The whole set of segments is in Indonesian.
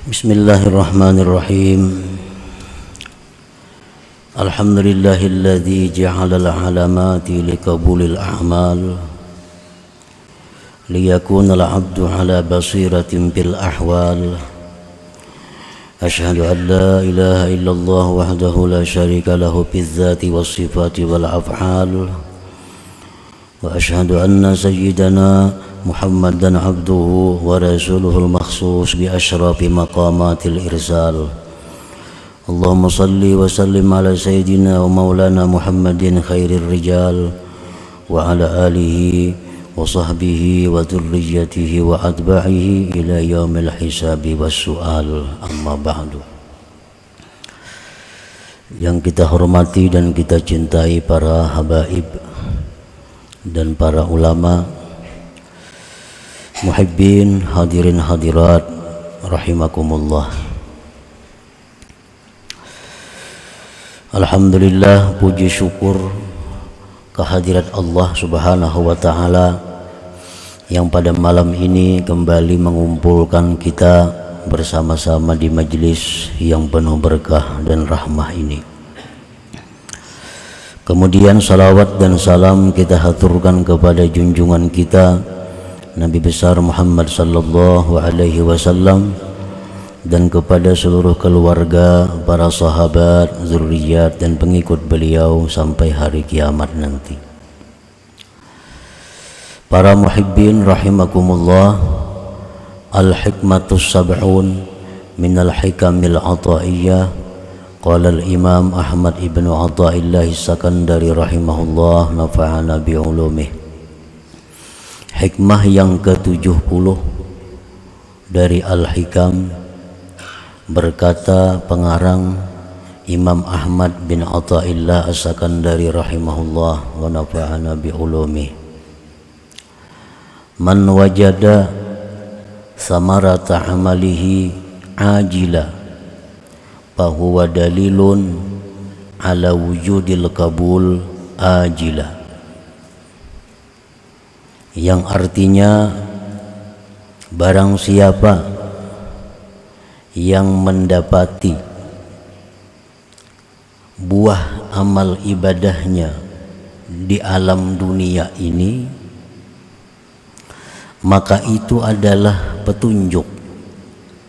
Bismillahirrahmanirrahim. Alhamdulillahilladzi ja'alal alamati liqabulil a'mal liyakunal abdu ala basiratin bil ahwal. Ashhadu an la ilaha illallah wahdahu la syarika lahu bizzati was sifati wal af'al. Wa ashhadu anna sayyidana Muhammadan abduhu wa rasuluhul makhsus bi asyrafi maqamatil irsal. Allahumma salli wa sallim ala sayyidina wa maulana Muhammadin khairir rijal wa ala alihi wa sahbihi wa dhurriyyatihi wa atba'ihi ila yaumil hisabi was su'al. Amma ba'du. Yang kita hormati dan kita cintai para habaib dan para ulama, muhibbin, hadirin hadirat rahimakumullah. Alhamdulillah, puji syukur kehadirat Allah subhanahu wa ta'ala yang pada malam ini kembali mengumpulkan kita bersama-sama di majlis yang penuh berkah dan rahmah ini. Kemudian salawat dan salam kita haturkan kepada junjungan kita Nabi besar Muhammad sallallahu alaihi wasallam dan kepada seluruh keluarga, para sahabat, zurriyat dan pengikut beliau sampai hari kiamat nanti. Para muhibbin rahimakumullah, al-hikmatus sab'un minal hikamil ata'iyyah. Qala al-imam Ahmad ibnu Athaillah As-Sakandari rahimahullah, nafa'ana bi'ulumih. Hikmah yang ke-70 dari Al-Hikam, berkata pengarang Imam Ahmad bin Athaillah As-Sakandari rahimahullah wa nafa'ana bi'ulumi. Man wajada samarata amalihi ajila fahuwa dalilun ala wujudil qabul ajila, yang artinya barang siapa yang mendapati buah amal ibadahnya di alam dunia ini, maka itu adalah petunjuk,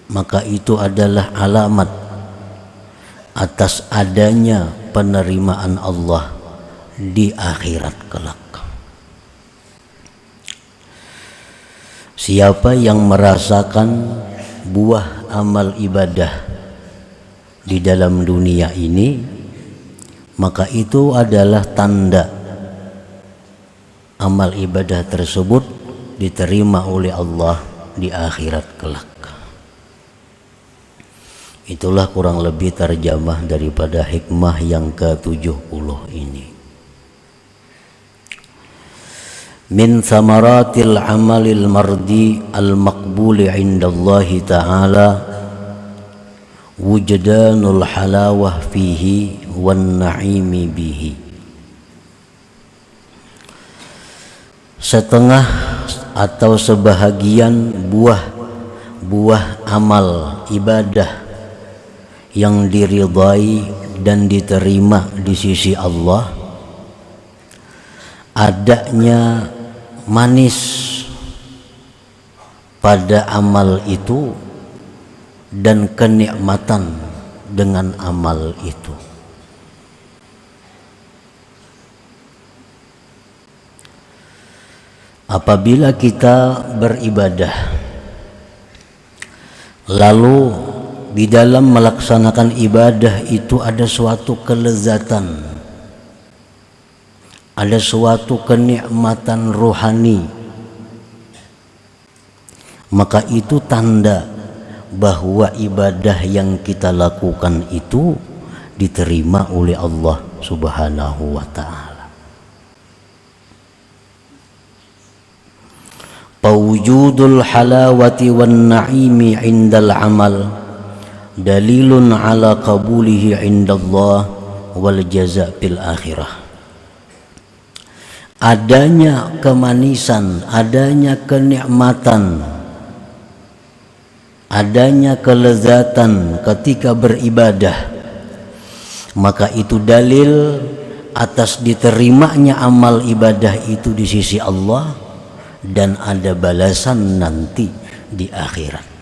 maka itu adalah alamat atas adanya penerimaan Allah di akhirat kelak. Siapa yang merasakan buah amal ibadah di dalam dunia ini, maka itu adalah tanda amal ibadah tersebut diterima oleh Allah di akhirat kelak. Itulah kurang lebih terjemah daripada hikmah yang ke-70 ini. Min samaratil amalil mardi al-maqbuli indallahi ta'ala wujdanul halawah fihi wan na'imi bihi. Setengah atau sebahagian buah amal ibadah yang diridai dan diterima di sisi Allah, adanya manis pada amal itu dan kenikmatan dengan amal itu. Apabila kita beribadah lalu di dalam melaksanakan ibadah itu ada suatu kelezatan, ada suatu kenikmatan rohani, maka itu tanda bahwa ibadah yang kita lakukan itu diterima oleh Allah subhanahu wa ta'ala. Pawujudul halawati wan na'imi indal amal dalilun ala qabulihi indallah wal jaza' bil akhirah. Adanya kemanisan, adanya kenikmatan adanya kelezatan ketika beribadah, maka itu dalil atas diterimanya amal ibadah itu di sisi Allah dan ada balasan nanti di akhirat.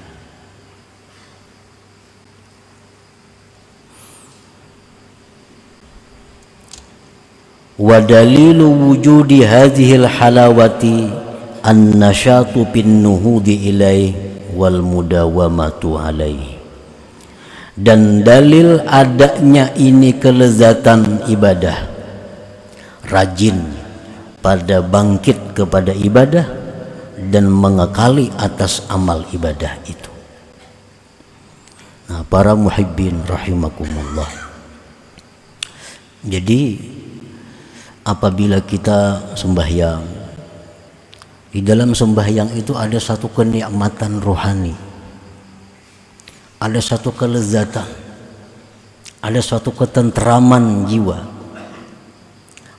Wa dalilu wujudi hadhil halawati an-nashatu bin nuhudi ilaih wal mudawamatu alaih. Dan dalil adanya ini kelezatan ibadah, rajin pada bangkit kepada ibadah dan mengekali atas amal ibadah itu. Nah, para muhibbin rahimakumullah, jadi apabila kita sembahyang, di dalam sembahyang itu ada satu kenikmatan rohani, ada satu kelezatan, ada suatu ketentraman jiwa,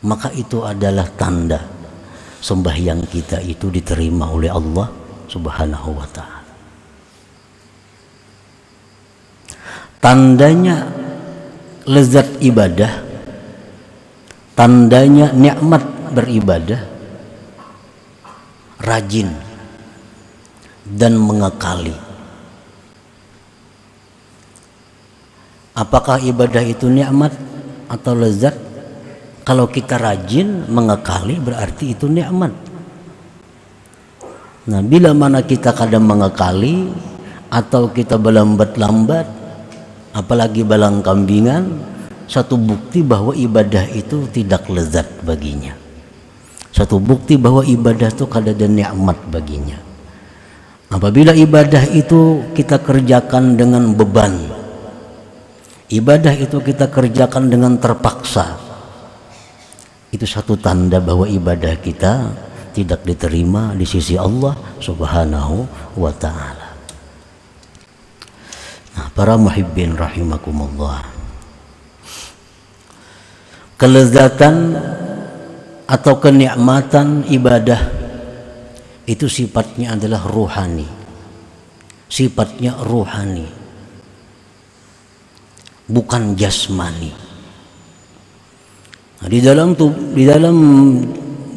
maka itu adalah tanda sembahyang kita itu diterima oleh Allah Subhanahu wa ta'ala. Tandanya lezat ibadah, tandanya nikmat beribadah, rajin dan mengekali. Apakah ibadah itu nikmat atau lezat? Kalau kita rajin mengekali berarti itu nikmat. Nah, bila mana kita kadang mengekali atau kita berlambat-lambat, apalagi balang kambingan, satu bukti bahwa ibadah itu tidak lezat baginya. Satu bukti bahwa ibadah itu kada ada nikmat baginya. Apabila ibadah itu kita kerjakan dengan beban, ibadah itu kita kerjakan dengan terpaksa, itu satu tanda bahwa ibadah kita tidak diterima di sisi Allah Subhanahu wa ta'ala. Nah, para muhibbin rahimakumullah, kelezatan atau kenikmatan ibadah itu sifatnya adalah ruhani, sifatnya ruhani, bukan jasmani. Nah, di dalam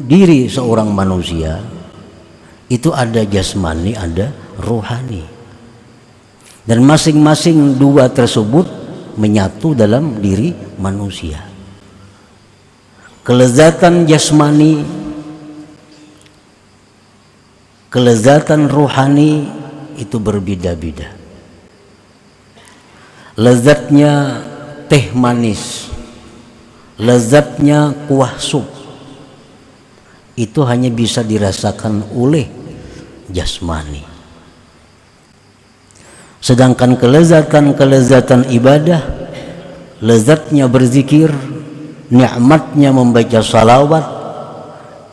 diri seorang manusia itu ada jasmani, ada ruhani, dan masing-masing dua tersebut menyatu dalam diri manusia. Kelezatan jasmani, kelezatan ruhani itu berbeda-beda. Lezatnya teh manis, lezatnya kuah sup, itu hanya bisa dirasakan oleh jasmani. Sedangkan kelezatan ibadah, lezatnya berzikir, nikmatnya membaca salawat,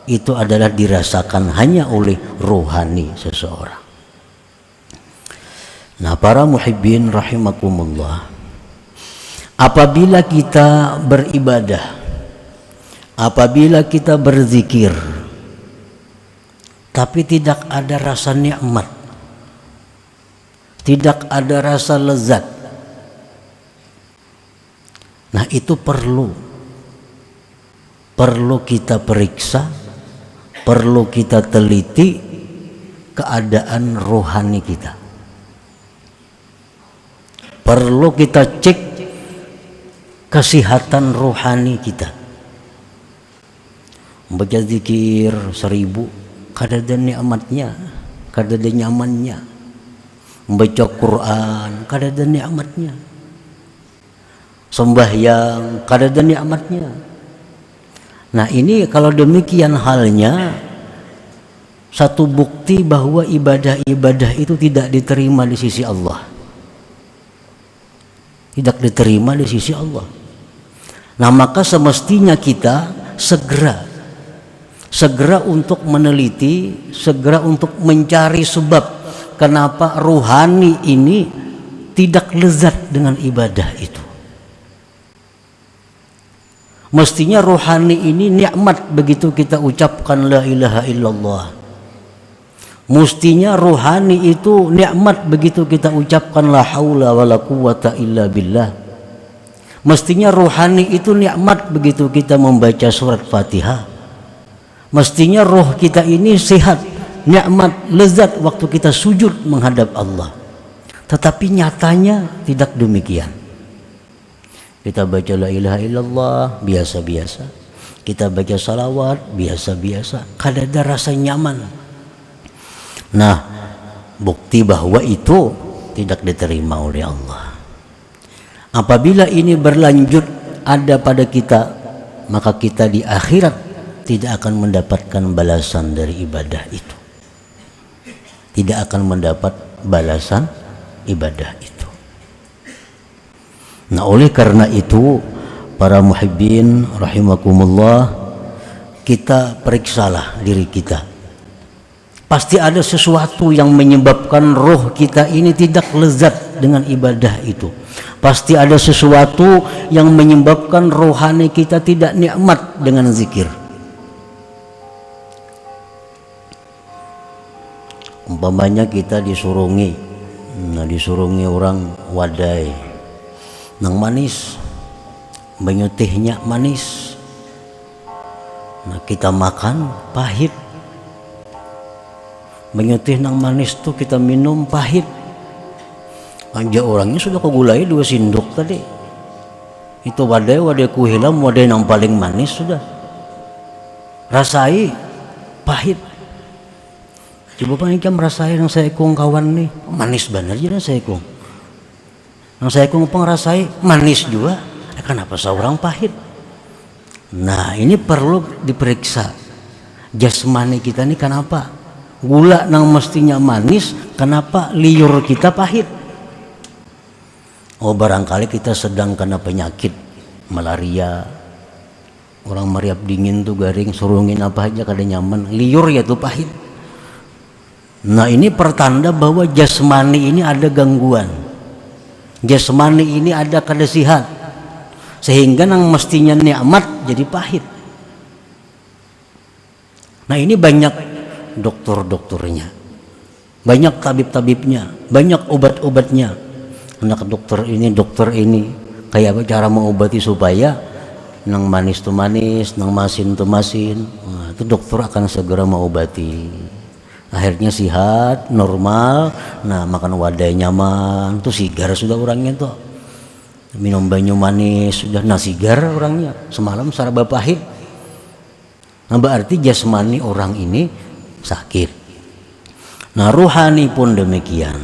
itu adalah dirasakan hanya oleh rohani seseorang. Nah, para muhibbin rahimakumullah, apabila kita beribadah, apabila kita berzikir, tapi tidak ada rasa nikmat, tidak ada rasa lezat, nah itu perlu kita periksa, perlu kita teliti keadaan rohani kita, perlu kita cek kesehatan rohani kita. Membaca zikir 1000 kada ada nikmatnya, kada ada nyamannya. Membaca Quran kada ada nikmatnya, sembahyang kada ada nikmatnya. Nah, ini kalau demikian halnya, satu bukti bahwa ibadah-ibadah itu tidak diterima di sisi Allah. Tidak diterima di sisi Allah. Nah, maka semestinya kita segera untuk meneliti, segera untuk mencari sebab kenapa rohani ini tidak lezat dengan ibadah itu. Mestinya rohani ini nikmat begitu kita ucapkan la ilaha illallah. Mestinya rohani itu nikmat begitu kita ucapkan la haula wala quwata illa billah. Mestinya rohani itu nikmat begitu kita membaca surat Fatihah. Mestinya roh kita ini sehat, nikmat, lezat waktu kita sujud menghadap Allah. Tetapi nyatanya tidak demikian. Kita baca la ilaha illallah biasa-biasa, kita baca salawat biasa-biasa, kada ada rasa nyaman. Nah, bukti bahwa itu tidak diterima oleh Allah. Apabila ini berlanjut ada pada kita, maka kita di akhirat tidak akan mendapatkan balasan dari ibadah itu. Tidak akan mendapat balasan ibadah itu. Nah, oleh karena itu para muhibbin rahimakumullah, kita periksalah diri kita. Pasti ada sesuatu yang menyebabkan roh kita ini tidak lezat dengan ibadah itu. Pasti ada sesuatu yang menyebabkan rohani kita tidak nikmat dengan zikir. Umpamanya kita disurungi, orang wadai nang manis, menyutihnya manis. Nah, kita makan pahit. Menyutih nang manis tuh kita minum pahit. Anja orangnya sudah kegulai 2 sendok tadi. Itu wadai kuhilam, wadai nang paling manis sudah. Rasai pahit. Coba pangikam rasai nang saya kong kawan nih, manis bener aja nang saya kong. Nang saya kong rasai manis juga. Kenapa seorang pahit? Nah, ini perlu diperiksa. Jasmani kita nih kenapa? Gula nang mestinya manis, kenapa liur kita pahit? Oh, barangkali kita sedang kena penyakit malaria. Orang meriap dingin tuh garing, surungin apa aja kada nyaman, liur ya tuh pahit. Nah, ini pertanda bahwa jasmani ini ada gangguan. Jasmani ini ada kada sihat. Sehingga nang mestinya nikmat jadi pahit. Nah, ini banyak dokter-dokternya, banyak tabib-tabibnya, banyak obat-obatnya. Anak dokter ini kayak apa cara mengobati supaya nang manis tuh manis, nang masin tuh masin. Nah, itu dokter akan segera mengobati. Akhirnya sehat, normal. Nah, makan wadai nyaman, tuh sigar sudah orangnya tuh. Minum banyu manis sudah, nah sigar orangnya. Semalam saraba pahit. Nah, berarti jasmani orang ini sakit. Nah, ruhani pun demikian.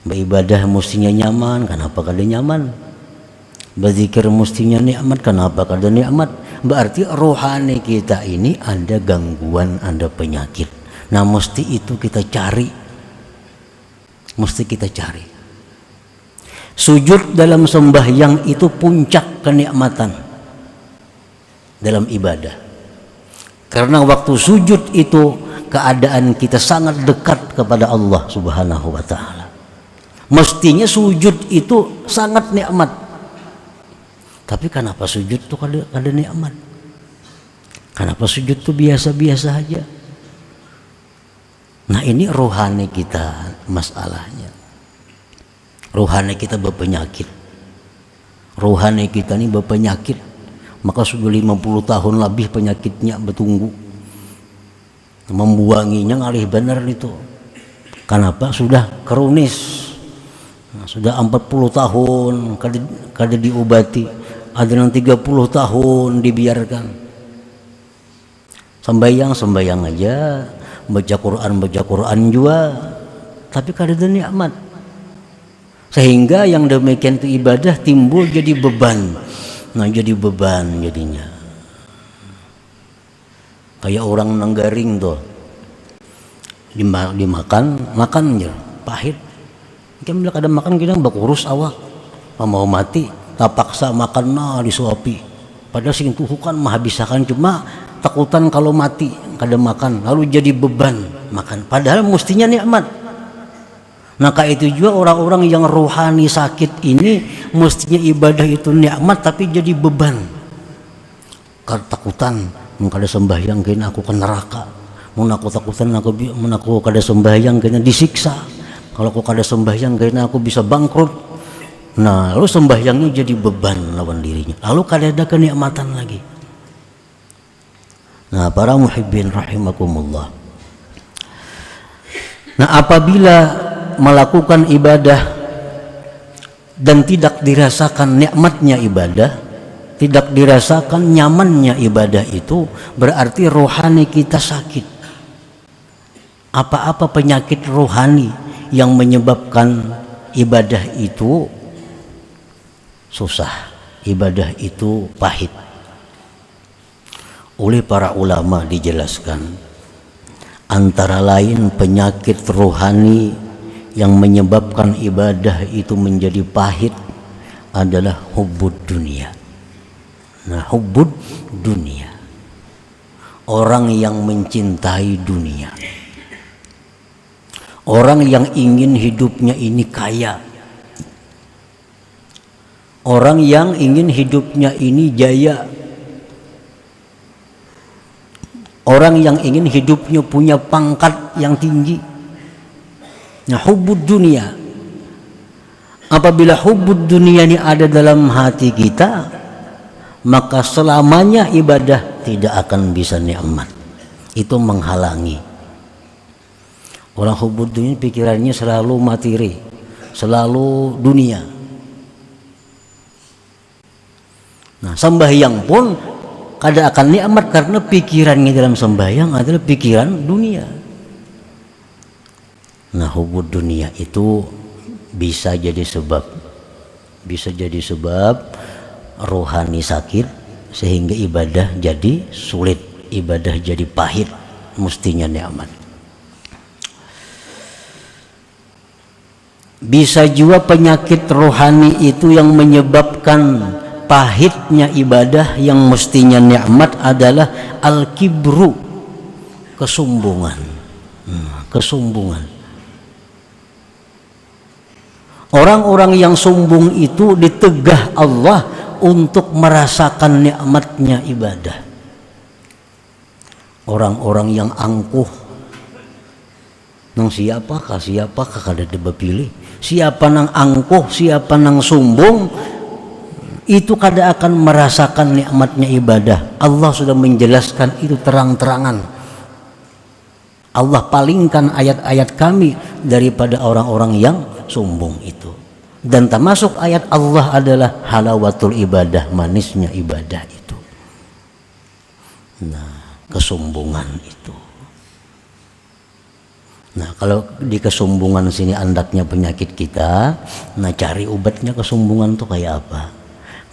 Beribadah mestinya nyaman, kenapa kada nyaman? Berzikir mestinya nikmat, kenapa kada nikmat? Berarti rohani kita ini ada gangguan, ada penyakit. Nah, mesti itu kita cari. Mesti kita cari. Sujud dalam sembahyang itu puncak kenikmatan dalam ibadah. Karena waktu sujud itu keadaan kita sangat dekat kepada Allah Subhanahu wa taala. Mestinya sujud itu sangat nikmat. Tapi kenapa sujud itu kada nikmat? Kenapa sujud itu biasa-biasa aja? Nah, ini rohani kita masalahnya. Rohani kita berpenyakit. Rohani kita ini berpenyakit. Maka sudah 50 tahun lebih penyakitnya bertunggu. Membuanginya ngalih benar itu. Kenapa? Sudah kronis. Nah, sudah 40 tahun kada diobati. Ada yang 30 tahun dibiarkan. Sembayang aja, baca Quran juga, tapi kada ada nikmat. Sehingga yang demikian itu ibadah timbul jadi beban. Nah, jadi beban jadinya. Kayak orang nanggaring tuh. Dimakan aja, pahit. Kita bilang kada makan kita bakurus awak. Mau mati, tak paksa makan disuapi. Padahal sing tuhukan menghabiskan cuma takutan kalau mati kada makan, lalu jadi beban makan. Padahal mestinya nikmat. Nah, kayak itu juga orang-orang yang rohani sakit ini mestinya ibadah itu nikmat tapi jadi beban. Ketakutan kada sembahyang kena aku ke neraka. mun aku takutan mun aku kada sembahyang kayaknya disiksa, kalau aku kada sembahyang kayaknya aku bisa bangkrut. Nah, lalu sembahyangnya jadi beban lawan dirinya, lalu kada ada kenikmatan lagi. Nah, para muhibbin rahimakumullah, nah apabila melakukan ibadah dan tidak dirasakan nikmatnya ibadah, tidak dirasakan nyamannya ibadah, itu berarti rohani kita sakit. Apa-apa penyakit rohani yang menyebabkan ibadah itu susah, ibadah itu pahit. Oleh para ulama dijelaskan, antara lain penyakit rohani yang menyebabkan ibadah itu menjadi pahit adalah hubbud dunia. Nah, hubbud dunia, orang yang mencintai dunia, orang yang ingin hidupnya ini kaya, orang yang ingin hidupnya ini jaya, orang yang ingin hidupnya punya pangkat yang tinggi. Nah, hubbud dunia, apabila hubbud dunia ini ada dalam hati kita, maka selamanya ibadah tidak akan bisa nikmat. Itu menghalangi. Orang hubbud dunia pikirannya selalu materi, selalu dunia. Nah, sembahyang pun kada akan nikmat karena pikirannya dalam sembahyang adalah pikiran dunia. Nah, hubbud dunia itu bisa jadi sebab rohani sakit sehingga ibadah jadi sulit, ibadah jadi pahit, mestinya nikmat. Bisa juga penyakit rohani itu yang menyebabkan pahitnya ibadah yang mestinya nikmat adalah al-kibru, kesombongan. Kesombongan. Orang-orang yang sombong itu ditegah Allah untuk merasakan nikmatnya ibadah. Orang-orang yang angkuh, nang siapakah kada dibapilih, siapa nang angkuh, siapa nang sombong, itu kada akan merasakan nikmatnya ibadah. Allah sudah menjelaskan itu terang-terangan. Allah palingkan ayat-ayat kami daripada orang-orang yang sombong itu. Dan termasuk ayat Allah adalah halawatul ibadah, manisnya ibadah itu. Nah, kesombongan itu. Nah, kalau di kesombongan sini andaknya penyakit kita, nah cari obatnya kesombongan itu kayak apa?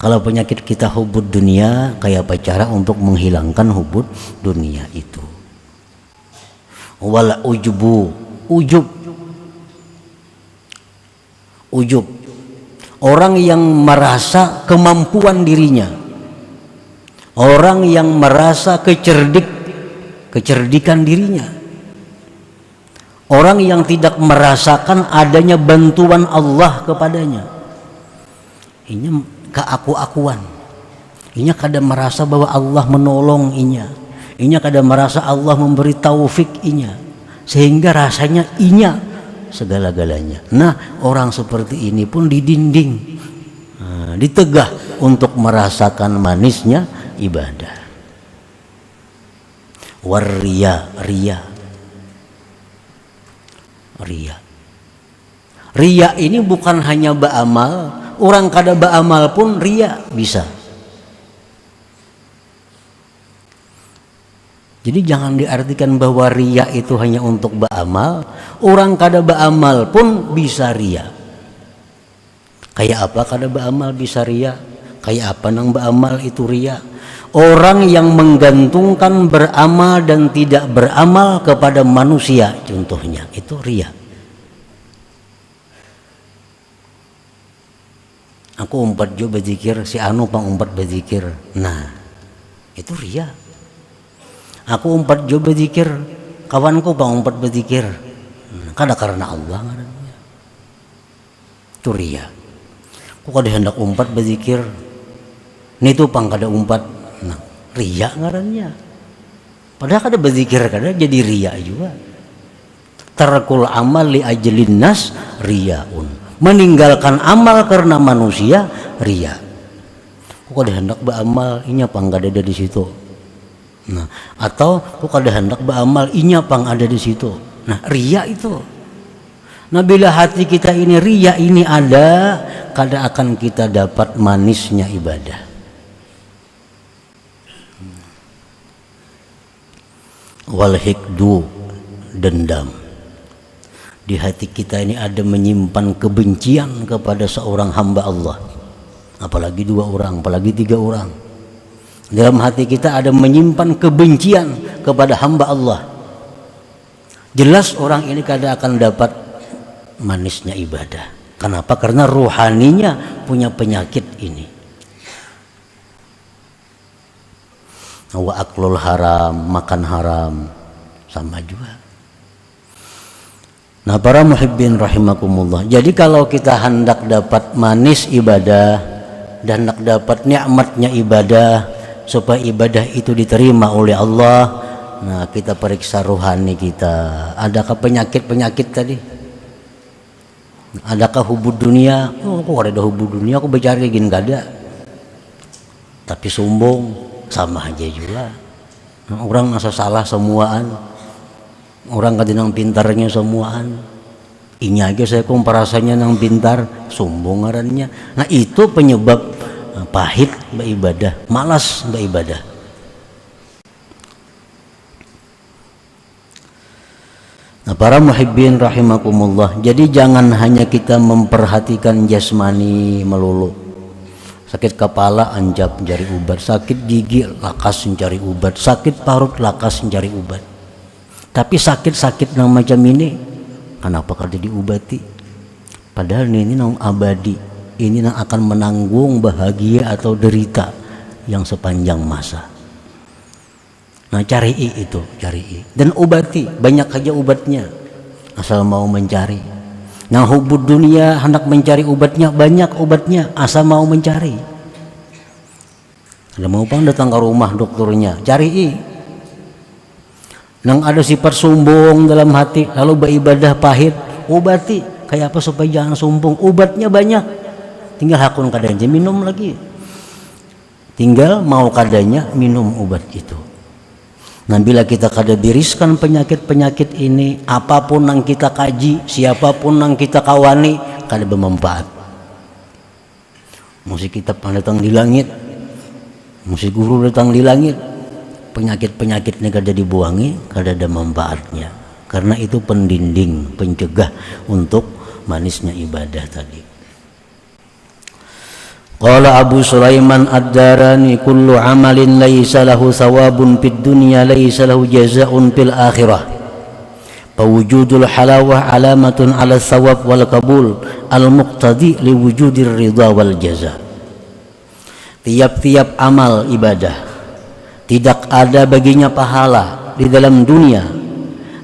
Kalau penyakit kita hubbud dunia, kayak apa cara untuk menghilangkan hubbud dunia itu? Wal ujub. Orang yang merasa kemampuan dirinya, orang yang merasa kecerdikan dirinya, orang yang tidak merasakan adanya bantuan Allah kepadanya. Ini keaku-akuan, ini kada merasa bahwa Allah menolong inya, ini kada merasa Allah memberi taufik inya, sehingga rasanya inya segala-galanya. Nah, orang seperti ini pun didinding, ditegah untuk merasakan manisnya ibadah. Waria, ria ini bukan hanya ba'amal, orang kada ba'amal pun ria bisa. Jadi jangan diartikan bahwa ria itu hanya untuk ba'amal. Orang kada ba'amal pun bisa ria. Kayak apa kada ba'amal bisa ria? Kayak apa nang ba'amal itu ria? Orang yang menggantungkan beramal dan tidak beramal kepada manusia, contohnya, itu ria. Aku umpat jo berzikir, si anu pang umpat berzikir. Nah, itu ria. Aku umpat jo berzikir, kawanku pang umpat berzikir. Kada karena Allah ngarannya. Itu ria. Ku kada hendak umpat berzikir, nitu pang kada umpat. Nah, ria ngarannya. Padahal kada berzikir kada jadi riya juga. Tarkul amal li ajlin nas riyaun. Meninggalkan amal karena manusia riya. Kok kada hendak beramal inya pang kada ada di situ. Nah, atau kok kada hendak beramal inya pang ada di situ. Nah, riya itu. Nah, bila hati kita ini riya ini ada, kada akan kita dapat manisnya ibadah. Wal hikdu, dendam. Di hati kita ini ada menyimpan kebencian kepada seorang hamba Allah, apalagi 2 orang, apalagi 3 orang. Dalam hati kita ada menyimpan kebencian kepada hamba Allah. Jelas orang ini kada akan dapat manisnya ibadah. Kenapa? Karena ruhaninya punya penyakit ini. Wa aklul haram, makan haram, sama juga. Nah, para muhibbin rahimakumullah. Jadi kalau kita hendak dapat manis ibadah dan hendak dapat nikmatnya ibadah supaya ibadah itu diterima oleh Allah, nah kita periksa ruhani kita. Adakah penyakit-penyakit tadi? Adakah hubud dunia? Oh, kok ada hubud dunia? Aku bercari gini gak ada. Tapi sombong, sama aja juga. Orang masa salah semuaan. Orang kadang pintarnya semuaan. Inya aja saya komparasanya nang pintar, sombong ngarannya. Nah, itu penyebab pahit beribadah, malas beribadah. Nah, para muhibbin rahimakumullah. Jadi jangan hanya kita memperhatikan jasmani melulu. Sakit kepala anjap mencari obat, sakit gigi lakas mencari obat, sakit parut lakas mencari obat. Tapi sakit-sakit yang macam ini kenapa kada diobati? Padahal ini nang abadi, ini nang akan menanggung bahagia atau derita yang sepanjang masa. Nah, cari itu, cari dan obati, banyak aja obatnya asal mau mencari. Nah, hubud dunia hendak mencari obatnya, banyak obatnya asal mau mencari. Kalau mau pang datang ke rumah dokternya, cari. Nang ada sifat sombong dalam hati, lalu beribadah pahit, obati. Kayak apa supaya jangan sombong? Obatnya banyak. Tinggal hakun kadanya minum lagi. Tinggal mau kadanya minum obat itu. Nah, bila kita kada diriskan penyakit-penyakit ini, apapun yang kita kaji, siapapun yang kita kawani, kada bermanfaat. Mesti kita datang di langit, mesti guru datang di langit, penyakit-penyakitnya kada dibuangi, kada ada manfaatnya. Karena itu pendinding, pencegah untuk manisnya ibadah tadi. Qala Abu Sulaiman Ad-Darani kullu amalin laysa lahu thawabun fid dunya laysa lahu jazaa'un fil akhirah. Fawujudul halawah alamatun ala thawab wal qabul al-muqtadi liwujudir ridha wal jaza'. Tiap-tiap amal ibadah tidak ada baginya pahala di dalam dunia,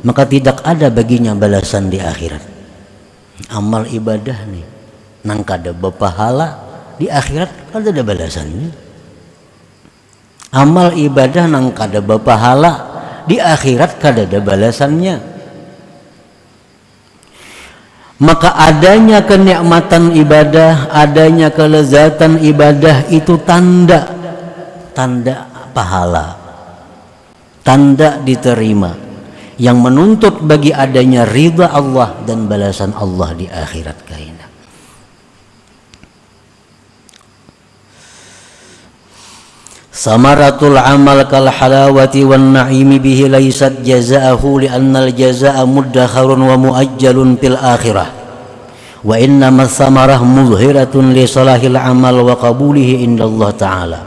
maka tidak ada baginya balasan di akhirat. Amal ibadah nih nang kada berpahala, di akhirat kada ada balasannya. Amal ibadah nang kada berpahala, di akhirat kada ada balasannya. Maka adanya kenikmatan ibadah, adanya kelezatan ibadah itu tanda pahala, tanda diterima, yang menuntut bagi adanya ridha Allah dan balasan Allah di akhirat kaina. Samaratul amal kal halawati wan na'imi bihi laysat jazaahu li'annal jazaa muddakharun wa muajjalun fil akhirah wa innama samarah muzhiratun li salahil amal wa qabulihi indallah ta'ala.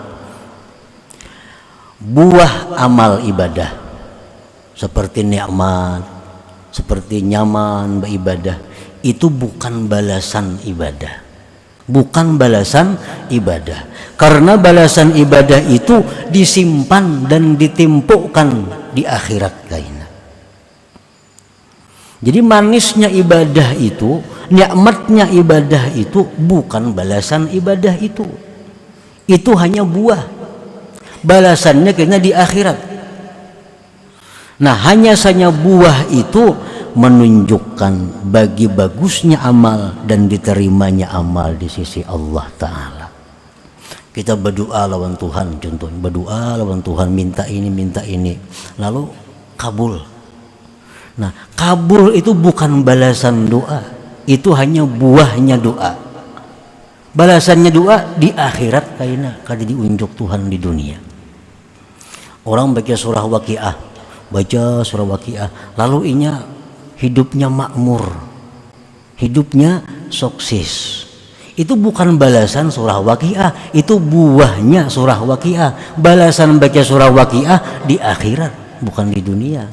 Buah amal ibadah seperti nikmat, seperti nyaman beribadah, itu bukan balasan ibadah, bukan balasan ibadah. Karena balasan ibadah itu disimpan dan ditimpukkan di akhirat kaina. Jadi manisnya ibadah itu, nikmatnya ibadah itu bukan balasan ibadah itu. Itu hanya buah. Balasannya kena di akhirat. Nah, hanya saja buah itu menunjukkan bagi bagusnya amal dan diterimanya amal di sisi Allah Ta'ala. Kita berdoa lawan Tuhan, contohnya berdoa lawan Tuhan, minta ini, lalu kabul. Nah, kabul itu bukan balasan doa, itu hanya buahnya doa. Balasannya doa di akhirat kaina kada diunjuk Tuhan di dunia. Orang baca surah Waqiah, lalu inya hidupnya makmur, hidupnya sukses. Itu bukan balasan surah Waqiah, itu buahnya surah Waqiah. Balasan baca surah Waqiah di akhirat, bukan di dunia.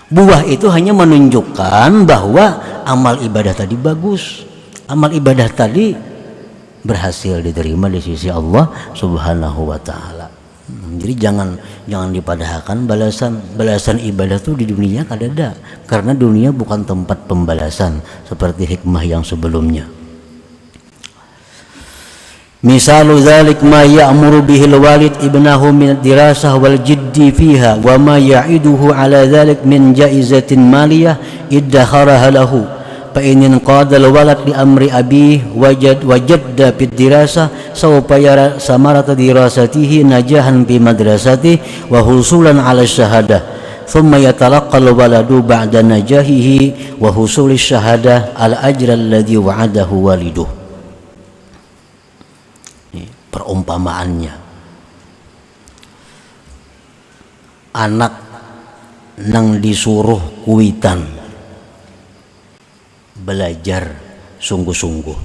Buah itu hanya menunjukkan bahwa amal ibadah tadi bagus, amal ibadah tadi berhasil diterima di sisi Allah Subhanahu wa Ta'ala. Jadi jangan dipadahkan balasan ibadah itu di dunia kada ada, karena dunia bukan tempat pembalasan seperti hikmah yang sebelumnya. Misalu dzalik ma ya'muru bihi al-walid ibnahu min ad-dirasah wal jiddi fiha wa ma ya'iduhu ala dzalik min jaizatin maliyah iddakharaha lahu fa in qada al-walad li amri abih wajadda bid dirasah sawfa yara samarata dirasatihi najahan fi madrasatihi wa husulan ala syahadah thumma yatalaqqa al-waladu ba'da najahihi wa husuli syahadah al-ajra alladhi wa'adahu waliduh. Perumpamaannya, anak nang disuruh kuitan belajar sungguh-sungguh,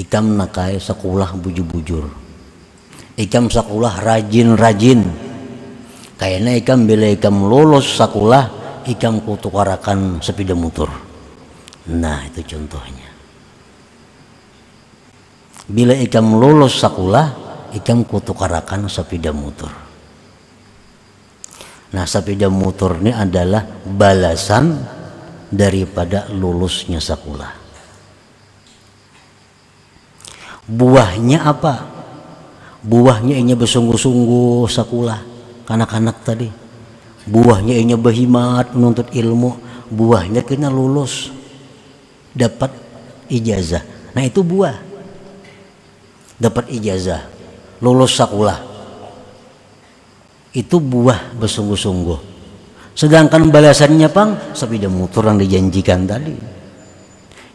ikam nakai sekolah bujur-bujur, ikam sekolah rajin-rajin, kayaknya ikam bila ikam lulus sekolah ikam kutukarakan sepeda motor. Nah, itu contohnya. Bila ikam lulus sekolah, ikam kutukarakan sepeda motor. Nah, sepeda motor ini adalah balasan daripada lulusnya sekolah. Buahnya apa? Buahnya ini bersungguh-sungguh sekolah, kanak-kanak tadi. Buahnya ini berhimat menuntut ilmu. Buahnya kena lulus, dapat ijazah. Nah, itu buah. Dapat ijazah, lulus sekolah, itu buah bersungguh-sungguh. Sedangkan balasannya pang sepeda motor yang dijanjikan tadi.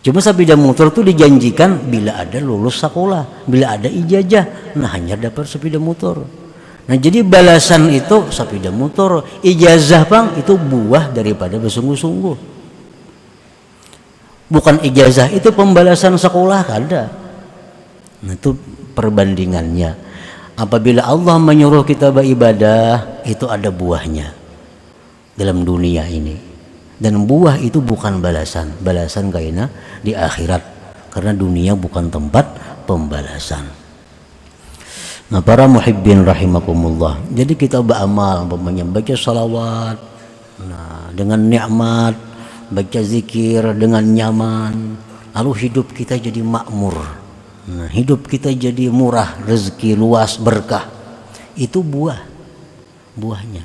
Cuma sepeda motor itu dijanjikan bila ada lulus sekolah, bila ada ijazah, nah hanya dapat sepeda motor. Nah, jadi balasan itu sepeda motor, ijazah pang itu buah daripada bersungguh-sungguh. Bukan ijazah itu pembalasan sekolah, kada. Nah, itu perbandingannya. Apabila Allah menyuruh kita beribadah, itu ada buahnya dalam dunia ini. Dan buah itu bukan balasan. Balasan kayaknya di akhirat, karena dunia bukan tempat pembalasan. Nah, para muhibbin rahimakumullah. Jadi kita beramal, baca salawat, nah, dengan nikmat, baca zikir dengan nyaman, lalu hidup kita jadi makmur. Nah, hidup kita jadi murah, rezeki luas, berkah. Itu buahnya.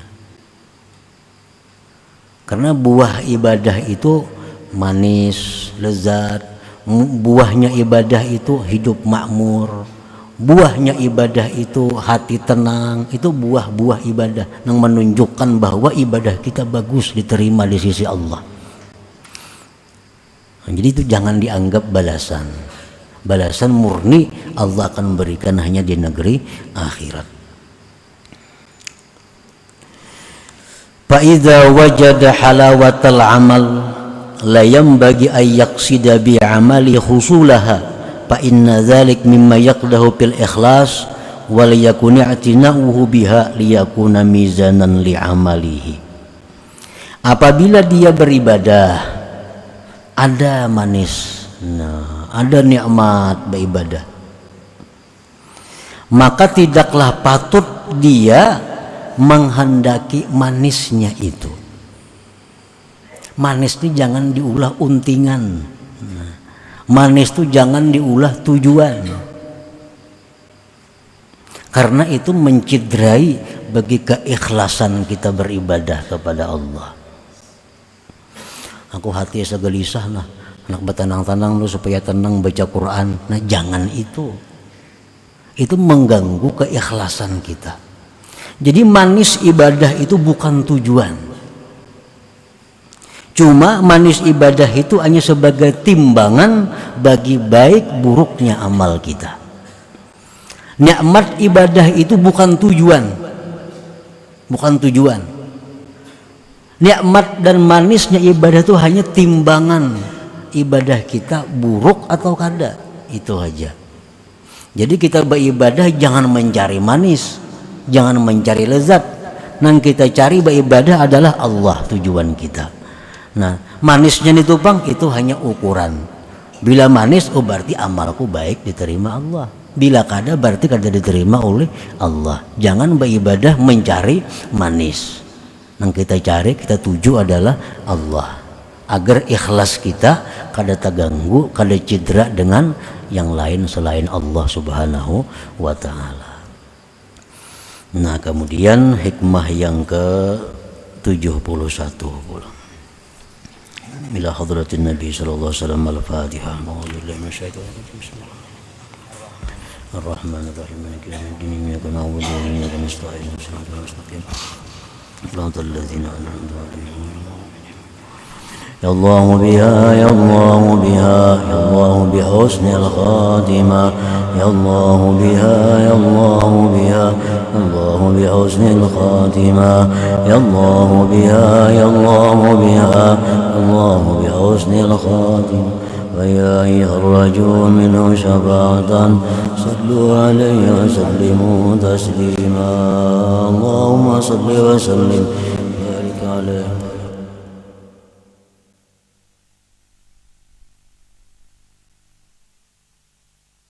Karena buah ibadah itu manis, lezat. Buahnya ibadah itu hidup makmur. Buahnya ibadah itu hati tenang. Itu buah-buah ibadah yang menunjukkan bahwa ibadah kita bagus, diterima di sisi Allah. Nah, jadi itu jangan dianggap balasan. Balasan murni Allah akan berikan hanya di negeri akhirat. Fa idza wajada halawatal amal la yanbaghi ay yaqsida bi amali husulaha fa inna dzalik mimma yaqdahu bil ikhlas wa la yakun i'tina'uhu biha liyakuna mizanan li amalihi. Apabila dia beribadah ada manis, nah, ada nikmat beribadah, maka tidaklah patut dia menghendaki manisnya itu. Manis itu jangan diulah untingan, manis itu jangan diulah tujuan, karena itu mencederai bagi keikhlasan kita beribadah kepada Allah. Aku hati asa gelisah nah, anak bertenang-tenang lu supaya tenang baca Quran. Nah jangan itu mengganggu keikhlasan kita. Jadi manis ibadah itu bukan tujuan. Cuma manis ibadah itu hanya sebagai timbangan bagi baik buruknya amal kita. Nikmat ibadah itu bukan tujuan. Nikmat dan manisnya ibadah itu hanya timbangan ibadah kita buruk atau kada. Itu aja. Jadi kita beribadah jangan mencari manis, jangan mencari lezat. Yang kita cari beribadah adalah Allah tujuan kita. Nah, manisnya itu bang, itu hanya ukuran. Bila manis, oh berarti amalku baik diterima Allah. Bila kada, berarti kada diterima oleh Allah. Jangan beribadah mencari manis. Yang kita cari, kita tuju adalah Allah. Agar ikhlas kita kada terganggu, kada cedera dengan yang lain selain Allah Subhanahu wa Ta'ala. Nah, kemudian hikmah yang ke-71 pula. إلى حضرة النبي صلى الله عليه وسلم الفاتحة. أعوذ بالله من الشيطان الرجيم. الرحمن الرحيم مالك يوم الدين إياك نعبد وإياك نستعين صراط المستقيم صراط الذين أنعمت عليهم. يا الله بها يا الله بها يا الله بحسن الخاتمة يا الله بها يا الله بها يا الله بحسن الخاتمة يا الله بها يا الله بها يا الله بحسن الخاتمة ويا أيها الرجل منه شفاعة صلوا عليه وسلموا تسليما اللهم صل وسلم وبارك عليه